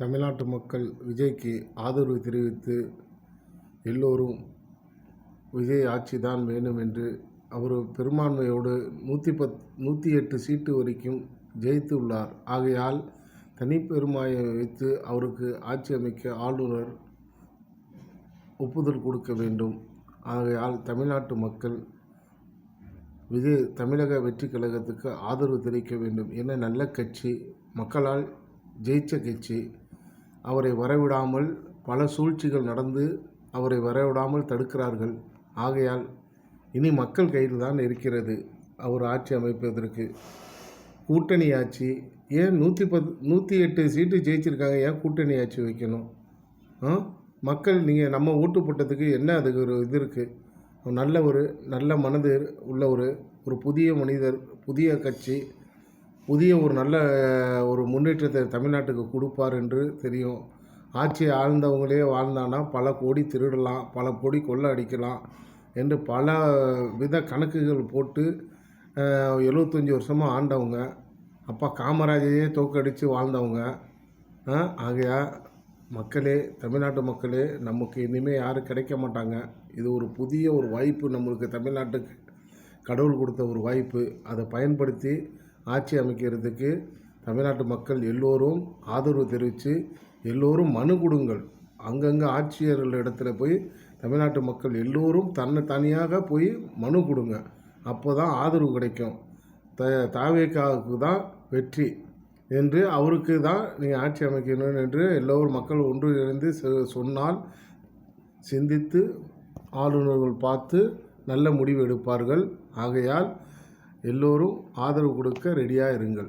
தமிழ்நாட்டு மக்கள் விஜய்க்கு ஆதரவு தெரிவித்து எல்லோரும் விஜய் ஆட்சி தான் வேண்டும் என்று அவர் பெரும்பான்மையோடு 108 சீட்டு வரைக்கும் ஜெயித்து உள்ளார். ஆகையால் தனிப்பெரும்பான்மையை வைத்து அவருக்கு ஆட்சி அமைக்க ஆளுநர் ஒப்புதல் கொடுக்க வேண்டும். ஆகையால் தமிழ்நாட்டு மக்கள் விஜய் தமிழக வெற்றி கழகத்துக்கு ஆதரவு தெரிவிக்க வேண்டும் என நல்ல கட்சி, மக்களால் ஜெயிச்ச கட்சி, அவரை வரவிடாமல் பல சூழ்ச்சிகள் நடந்து அவரை வரவிடாமல் தடுக்கிறார்கள். ஆகையால் இனி மக்கள் கையில் தான் இருக்கிறது அவர் ஆட்சி அமைப்பதற்கு. கூட்டணி ஆட்சி ஏன் 108 சீட்டு ஜெயிச்சிருக்காங்க, ஏன் கூட்டணி ஆட்சி வைக்கணும்? மக்கள் நீங்கள் நம்ம ஓட்டு போட்டதுக்கு என்ன அதுக்கு ஒரு இது இருக்குது? நல்ல மனது உள்ள ஒரு புதிய மனிதர், புதிய கட்சி, புதிய ஒரு நல்ல ஒரு முன்னேற்றத்தை தமிழ்நாட்டுக்கு கொடுப்பார் என்று தெரியும். ஆட்சியை ஆழ்ந்தவங்களே வாழ்ந்தானா பல கோடி திருடலாம், பல கோடி கொள்ளை அடிக்கலாம் என்று பல வித கணக்குகள் போட்டு 75 வருஷமாக ஆண்டவங்க, அப்பா காமராஜரையே தோற்கடித்து வாழ்ந்தவங்க. ஆகையால் மக்களே, தமிழ்நாட்டு மக்களே, நமக்கு இனிமேல் யாரும் கிடைக்க மாட்டாங்க. இது ஒரு புதிய ஒரு வாய்ப்பு, நம்மளுக்கு தமிழ்நாட்டுக்கு கடவுள் கொடுத்த ஒரு வாய்ப்பு. அதை பயன்படுத்தி ஆட்சி அமைக்கிறதுக்கு தமிழ்நாட்டு மக்கள் எல்லோரும் ஆதரவு தெரிவித்து எல்லோரும் மனு கொடுங்கள். அங்கங்கே ஆட்சியர்கள் இடத்துல போய் தமிழ்நாட்டு மக்கள் எல்லோரும் தனியாக போய் மனு கொடுங்க. அப்போ தான் ஆதரவு கிடைக்கும். தாவேக்காவுக்கு தான் வெற்றி என்று, அவருக்கு தான் நீங்கள் ஆட்சி அமைக்கணும் என்று எல்லோரும் மக்கள் ஒன்று இணைந்து சொன்னால் சிந்தித்து ஆளுநர்கள் பார்த்து நல்ல முடிவு எடுப்பார்கள். ஆகையால் எல்லோரும் ஆதரவு கொடுக்க ரெடியாக இருங்கள்.